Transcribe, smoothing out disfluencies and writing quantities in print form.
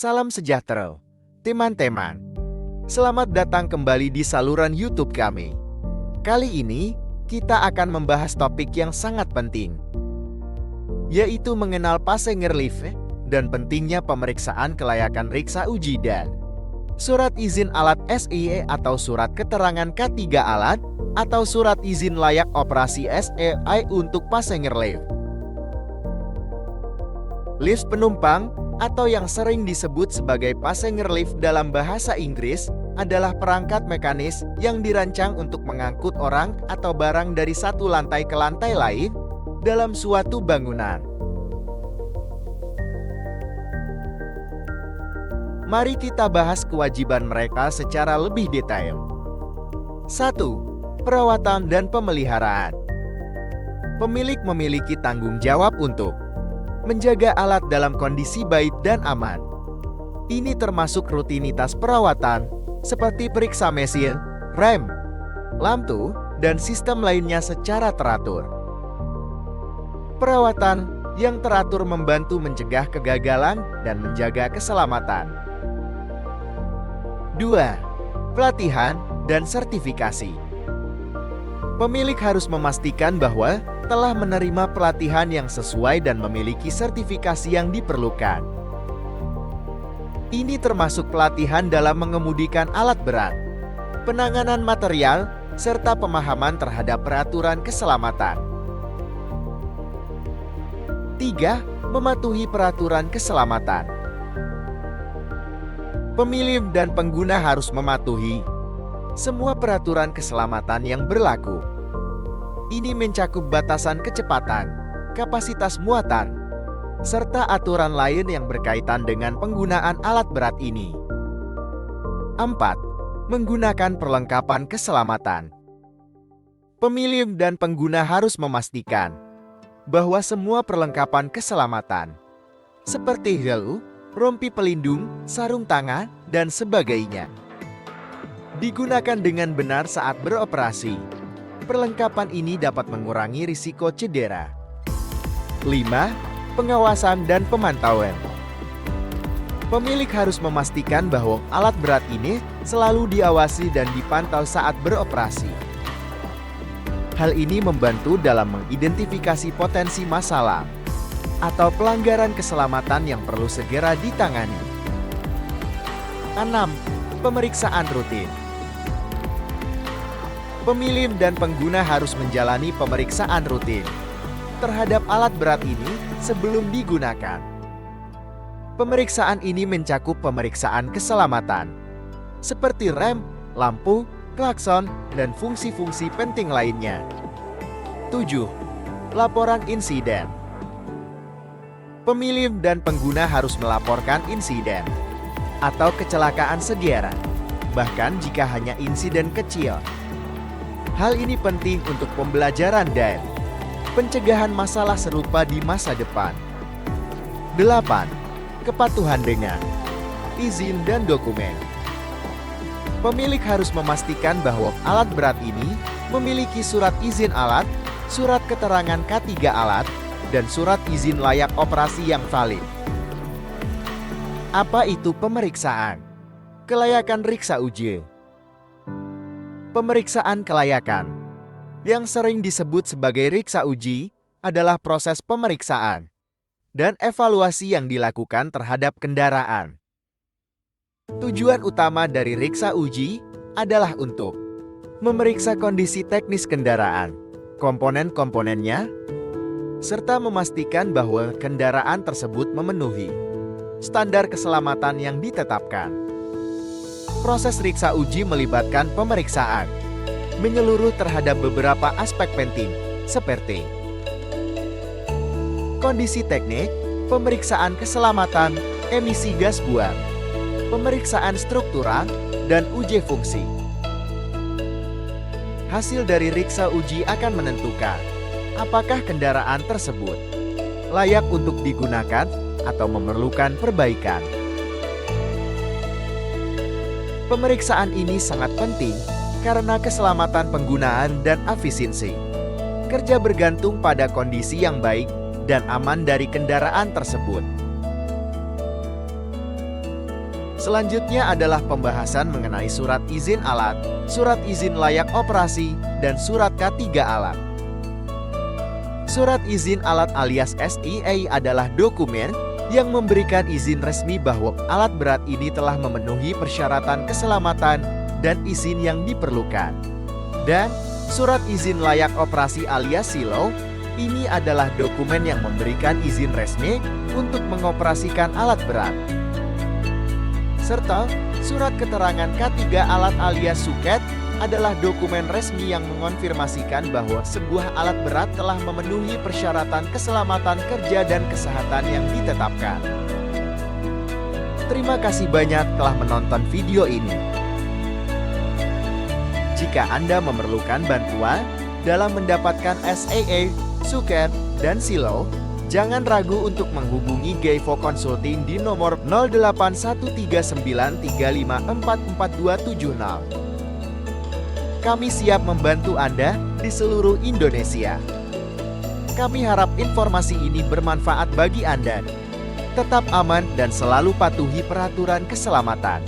Salam sejahtera, teman-teman. Selamat datang kembali di saluran YouTube kami. Kali ini, kita akan membahas topik yang sangat penting, yaitu mengenal passenger lift dan pentingnya pemeriksaan kelayakan riksa uji dan surat izin alat SIE atau surat keterangan K3 alat atau surat izin layak operasi SEI untuk passenger lift. Lift penumpang atau yang sering disebut sebagai passenger lift dalam bahasa Inggris adalah perangkat mekanis yang dirancang untuk mengangkut orang atau barang dari satu lantai ke lantai lain dalam suatu bangunan. Mari kita bahas kewajiban mereka secara lebih detail. 1. Perawatan dan pemeliharaan. Pemilik memiliki tanggung jawab untuk menjaga alat dalam kondisi baik dan aman. Ini termasuk rutinitas perawatan, seperti periksa mesin, rem, lampu, dan sistem lainnya secara teratur. Perawatan yang teratur membantu mencegah kegagalan dan menjaga keselamatan. 2. Pelatihan dan sertifikasi. Pemilik harus memastikan bahwa telah menerima pelatihan yang sesuai dan memiliki sertifikasi yang diperlukan. Ini termasuk pelatihan dalam mengemudikan alat berat, penanganan material, serta pemahaman terhadap peraturan keselamatan. 3. Mematuhi peraturan keselamatan. Pemilik dan pengguna harus mematuhi semua peraturan keselamatan yang berlaku. Ini mencakup batasan kecepatan, kapasitas muatan, serta aturan lain yang berkaitan dengan penggunaan alat berat ini. 4. Menggunakan perlengkapan keselamatan. Pemilik dan pengguna harus memastikan bahwa semua perlengkapan keselamatan, seperti helm, rompi pelindung, sarung tangan, dan sebagainya, digunakan dengan benar saat beroperasi. Perlengkapan ini dapat mengurangi risiko cedera. 5. Pengawasan dan pemantauan. Pemilik harus memastikan bahwa alat berat ini selalu diawasi dan dipantau saat beroperasi. Hal ini membantu dalam mengidentifikasi potensi masalah atau pelanggaran keselamatan yang perlu segera ditangani. 6. Pemeriksaan rutin. Pemilik dan pengguna harus menjalani pemeriksaan rutin terhadap alat berat ini sebelum digunakan. Pemeriksaan ini mencakup pemeriksaan keselamatan, seperti rem, lampu, klakson, dan fungsi-fungsi penting lainnya. 7. Laporan insiden. Pemilik dan pengguna harus melaporkan insiden atau kecelakaan sejarah, bahkan jika hanya insiden kecil. Hal ini penting untuk pembelajaran dan pencegahan masalah serupa di masa depan. 8. Kepatuhan dengan izin dan dokumen. Pemilik harus memastikan bahwa alat berat ini memiliki surat izin alat, surat keterangan K3 alat, dan surat izin layak operasi yang valid. Apa itu pemeriksaan? Kelayakan riksa uji. Pemeriksaan kelayakan, yang sering disebut sebagai riksa uji, adalah proses pemeriksaan dan evaluasi yang dilakukan terhadap kendaraan. Tujuan utama dari riksa uji adalah untuk memeriksa kondisi teknis kendaraan, komponen-komponennya, serta memastikan bahwa kendaraan tersebut memenuhi standar keselamatan yang ditetapkan. Proses riksa uji melibatkan pemeriksaan menyeluruh terhadap beberapa aspek penting, seperti kondisi teknik, pemeriksaan keselamatan, emisi gas buang, pemeriksaan struktural, dan uji fungsi. Hasil dari riksa uji akan menentukan apakah kendaraan tersebut layak untuk digunakan atau memerlukan perbaikan. Pemeriksaan ini sangat penting karena keselamatan penggunaan dan efisiensi kerja bergantung pada kondisi yang baik dan aman dari kendaraan tersebut. Selanjutnya adalah pembahasan mengenai surat izin alat, surat izin layak operasi, dan surat K3 alat. Surat izin alat alias SIA adalah dokumen yang memberikan izin resmi bahwa alat berat ini telah memenuhi persyaratan keselamatan dan izin yang diperlukan. Dan surat izin layak operasi alias SILO, ini adalah dokumen yang memberikan izin resmi untuk mengoperasikan alat berat. Serta surat keterangan K3 alat alias SUKET adalah dokumen resmi yang mengonfirmasikan bahwa sebuah alat berat telah memenuhi persyaratan keselamatan kerja dan kesehatan yang ditetapkan. Terima kasih banyak telah menonton video ini. Jika Anda memerlukan bantuan dalam mendapatkan SAA, SUKET, dan SILO, jangan ragu untuk menghubungi Geivo Consulting di nomor 081393544270. Kami siap membantu Anda di seluruh Indonesia. Kami harap informasi ini bermanfaat bagi Anda. Tetap aman dan selalu patuhi peraturan keselamatan.